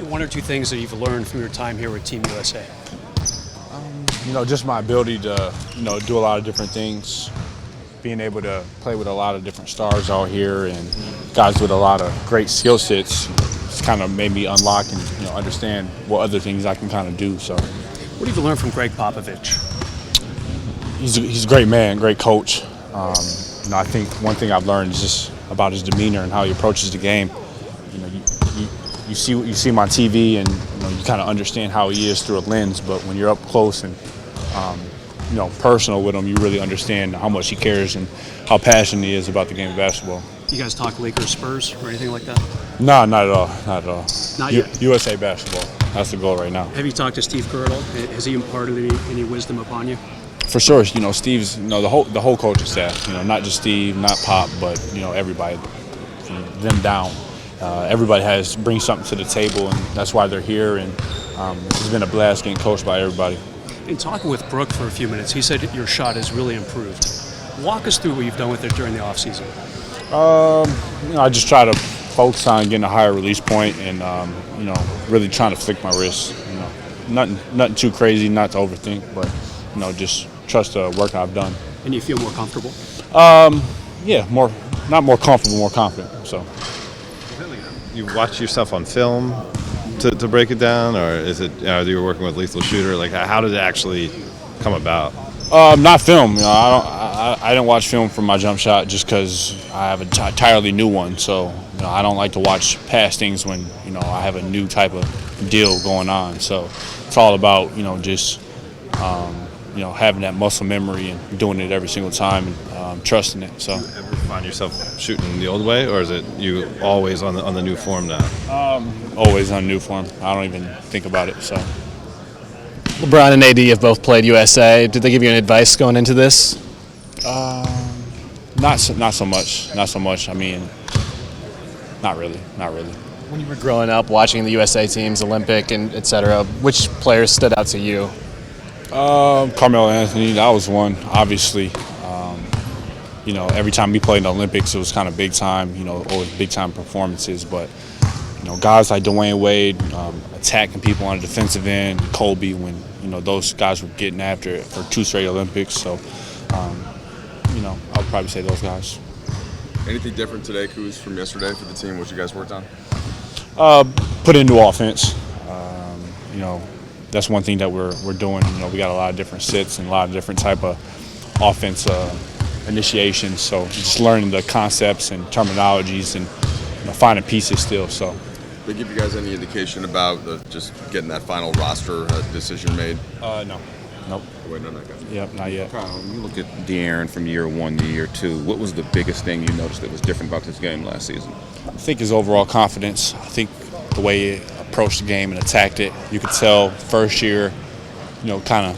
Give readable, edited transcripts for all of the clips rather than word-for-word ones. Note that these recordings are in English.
One or two things that you've learned from your time here with Team USA? Just my ability to, do a lot of different things. Being able to play with a lot of different stars out here and guys with a lot of great skill sets. It's kind of made me unlock and understand what other things I can kind of do. So, what have you learned from Greg Popovich? He's a great man, great coach. I think one thing I've learned is just about his demeanor and how he approaches the game. You see him on TV and you kind of understand how he is through a lens, but when you're up close and personal with him, you really understand how much he cares and how passionate he is about the game of basketball. You guys talk Lakers, Spurs, or anything like that? No, not at all. Not at all. Not yet. USA basketball. That's the goal right now. Have you talked to Steve Kerr at all? Has he imparted any wisdom upon you? For sure. Steve's the whole coaching staff. Not just Steve, not Pop, but everybody from them down. Everybody brings something to the table, and that's why they're here. And it's been a blast getting coached by everybody. In talking with Brooke for a few minutes, he said your shot has really improved. Walk us through what you've done with it during the offseason. I just try to focus on getting a higher release point and really trying to flick my wrist. Nothing too crazy, not to overthink, but just trust the work I've done. And you feel more comfortable? Yeah, not more comfortable, more confident. So. You watch yourself on film to break it down, or is it you were working with Lethal Shooter? Like, how did it actually come about? Not film. I didn't watch film for my jump shot just because I have an entirely new one. So I don't like to watch past things when I have a new type of deal going on. So it's all about just having that muscle memory and doing it every single time and trusting it. So. Do you ever find yourself shooting the old way, or is it you always on the new form now? Always on new form. I don't even think about it. So. LeBron and AD have both played USA. Did they give you any advice going into this? Not so much. Not so much. I mean, not really. When you were growing up watching the USA teams, Olympic and et cetera, which players stood out to you? Carmelo Anthony, that was one, obviously. Every time we played in the Olympics, it was kind of big time, always big time performances. But, guys like Dwayne Wade, attacking people on the defensive end, Kobe, when, those guys were getting after it for 2 straight Olympics. So, I would probably say those guys. Anything different today, Kuz, from yesterday for the team, what you guys worked on? Put into offense. That's one thing that we're doing. We got a lot of different sets and a lot of different type of offense initiations. So just learning the concepts and terminologies and finding pieces still. So. They give you guys any indication about just getting that final roster decision made? No. Nope. Wait, no, not yet. Yep, not yet. When you look at De'Aaron from year 1 to year 2, what was the biggest thing you noticed that was different about this game last season? I think his overall confidence. I think the way he approached the game and attacked it. You could tell first year, kind of,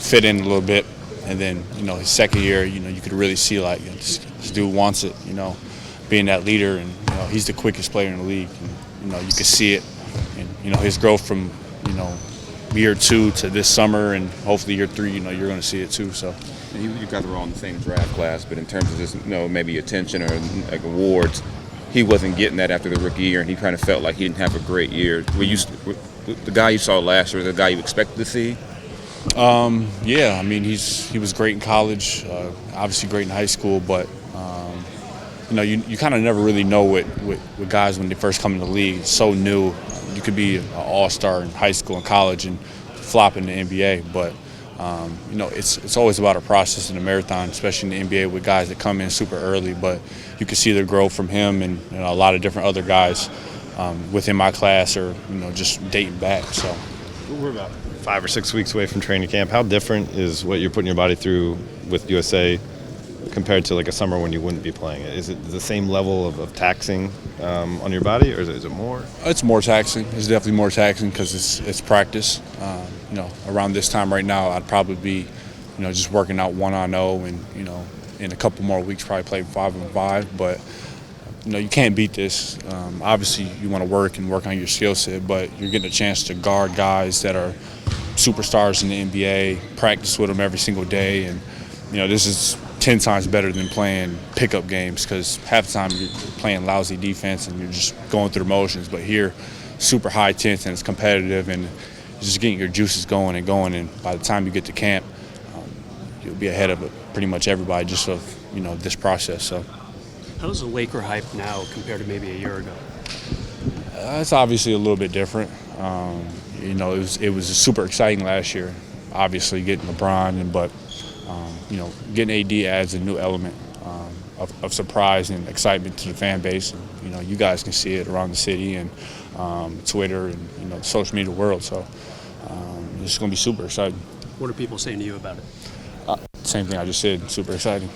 fit in a little bit. And then, his second year, you could really see like this dude wants it, being that leader. And, he's the quickest player in the league. And, you could see it. And, his growth from, year 2 to this summer and hopefully year 3, you're going to see it too. So. And you guys were all in the same draft class, but in terms of just, maybe attention or like awards, he wasn't getting that after the rookie year, and he kind of felt like he didn't have a great year. The guy you saw last year, the guy you expected to see? Yeah, I mean, he was great in college, obviously great in high school, but you kind of never really know with guys when they first come in the league. It's so new. You could be an all-star in high school and college and flop in the NBA, but it's always about a process in a marathon, especially in the NBA with guys that come in super early. But you can see the growth from him and a lot of different other guys within my class or just dating back. So we're about 5 or 6 weeks away from training camp. How different is what you're putting your body through with USA compared to like a summer when you wouldn't be playing it? Is it the same level of taxing on your body, or is it more? It's more taxing. It's definitely more taxing because it's practice. Around this time right now, I'd probably be, just working out 1-on-0 and, in a couple more weeks probably play 5-on-5. But, you can't beat this. Obviously, you want to work on your skill set, but you're getting a chance to guard guys that are superstars in the NBA, practice with them every single day, and this is 10 times better than playing pickup games, because half the time you're playing lousy defense and you're just going through the motions. But here, super high tense and it's competitive, and just getting your juices going. And by the time you get to camp, you'll be ahead of pretty much everybody just of this process. So How's the Laker hype now compared to maybe a year ago? it's obviously a little bit different. It was super exciting last year, obviously getting LeBron, but getting AD adds a new element of surprise and excitement to the fan base. And, you guys can see it around the city and Twitter and the social media world. So it's going to be super exciting. What are people saying to you about it? Same thing I just said, super exciting.